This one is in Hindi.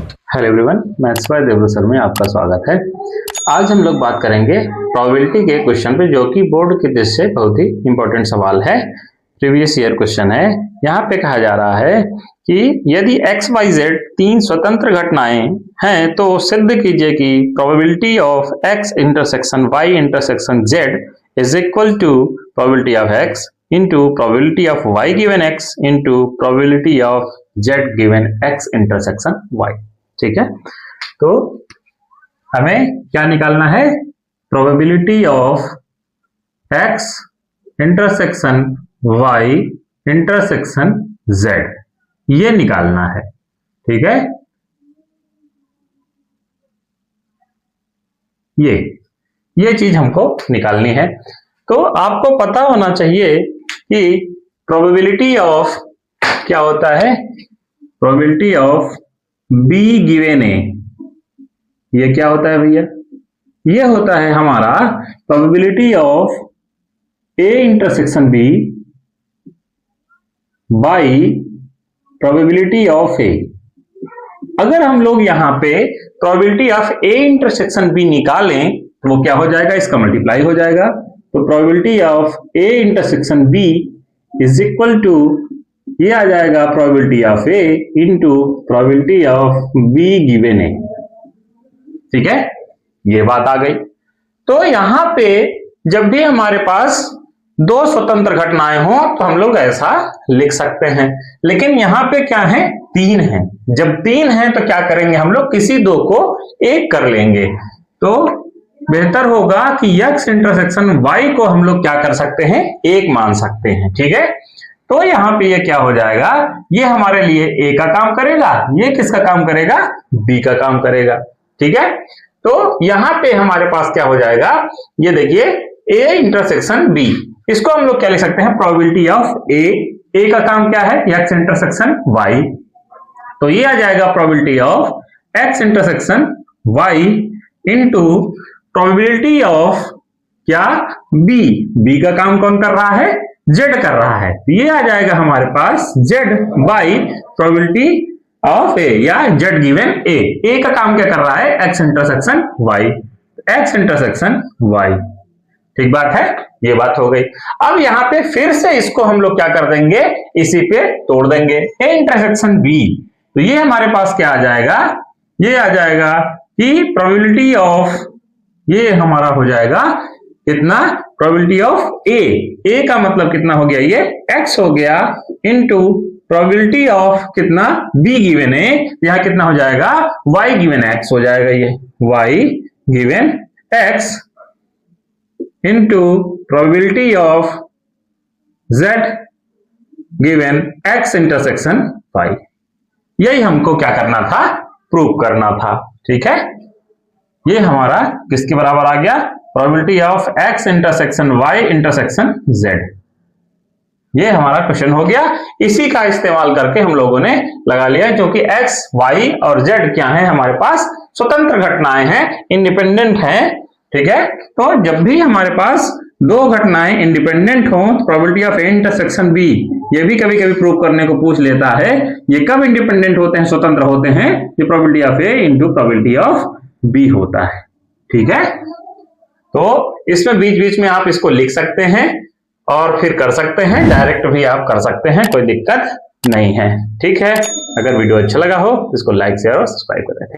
Hello everyone, maths by Devvrat sir में आपका स्वागत है। आज हम लोग बात करेंगे प्रोबेबिलिटी के क्वेश्चन पे, जो कि बोर्ड की दृष्टि से बहुत ही इंपॉर्टेंट सवाल है। प्रीवियस ईयर क्वेश्चन है। यहाँ पे कहा जा रहा है कि यदि एक्स वाई जेड तीन स्वतंत्र घटनाएं हैं तो सिद्ध कीजिए कि probability of X intersection Y intersection Z is equal to probability of X into probability of Y given X into probability of Z given X intersection Y. ठीक है, तो हमें क्या निकालना है? Probability of X intersection Y intersection Z, ये निकालना है। ठीक है, ये चीज हमको निकालनी है। तो आपको पता होना चाहिए कि प्रोबेबिलिटी ऑफ क्या होता है? Probability of B given A, ये क्या होता है भैया? ये होता है हमारा probability of A intersection B by probability of A. अगर हम लोग यहां पे probability of A intersection B निकालें तो वो क्या हो जाएगा? इसका मल्टीप्लाई हो जाएगा। तो probability of A intersection B is equal to, ये आ जाएगा probability of A into probability of B given A. ठीक है, ये बात आ गई। तो यहां पे जब भी हमारे पास दो स्वतंत्र घटनाएं हो तो हम लोग ऐसा लिख सकते हैं, लेकिन यहां पे क्या है? तीन है। जब तीन है तो क्या करेंगे हम लोग? किसी दो को एक कर लेंगे। तो बेहतर होगा कि x इंटरसेक्शन y को हम लोग क्या कर सकते हैं? एक मान सकते हैं। ठीक है, तो यहां पे ये क्या हो जाएगा? ये हमारे लिए a का काम करेगा, ये किसका काम करेगा? b का काम करेगा। ठीक है, तो यहां पे हमारे पास क्या हो जाएगा? ये देखिए, a इंटरसेक्शन b, इसको हम लोग क्या लिख सकते हैं? प्रोबेबिलिटी ऑफ a का काम क्या है? x intersection y। तो ये आ जाएगा probability of x intersection y into probability of क्या? b का काम कौन कर रहा है? z कर रहा है। ये आ जाएगा हमारे पास z by probability of a या z गिवन a का काम क्या कर रहा है? x intersection y, x intersection y। ठीक बात है, ये बात हो गई। अब यहाँ पे फिर से इसको हम लोग क्या कर देंगे? इसी पे तोड़ देंगे। a इंटरसेक्शन b, तो ये हमारे पास क्या आ जाएगा? ये आ जाएगा कि प्रोबेबिलिटी ऑफ, ये हमारा हो जाएगा कितना? प्रोबेबिलिटी ऑफ ए का मतलब कितना हो गया? ये x हो गया इंटू प्रोबेबिलिटी ऑफ कितना? b गिवन ए, यहां कितना हो जाएगा? y गिवन x हो जाएगा। ये y given x into probability of z given x intersection y। यही हमको क्या करना था? प्रूव करना था। ठीक है, ये हमारा किसके बराबर आ गया? Probability of x intersection y intersection z। ये हमारा क्वेश्चन हो गया। इसी का इस्तेमाल करके हम लोगों ने लगा लिया, क्योंकि x, y और z क्या है? हमारे पास स्वतंत्र घटनाएं हैं, इंडिपेंडेंट हैं। ठीक है, तो जब भी हमारे पास दो घटनाएं इंडिपेंडेंट हो तो probability of a intersection b, ये भी कभी कभी प्रूव करने को पूछ लेता है। ये कब इंडिपेंडेंट होते हैं? स्वतंत्र होते हैं। ये probability of a into probability of b होता है। ठीक है, तो इसमें बीच बीच में आप इसको लिख सकते हैं और फिर कर सकते हैं, डायरेक्ट भी आप कर सकते हैं, कोई दिक्कत नहीं है। ठीक है, अगर वीडियो अच्छा लगा हो तो इसको लाइक शेयर और सब्सक्राइब करें।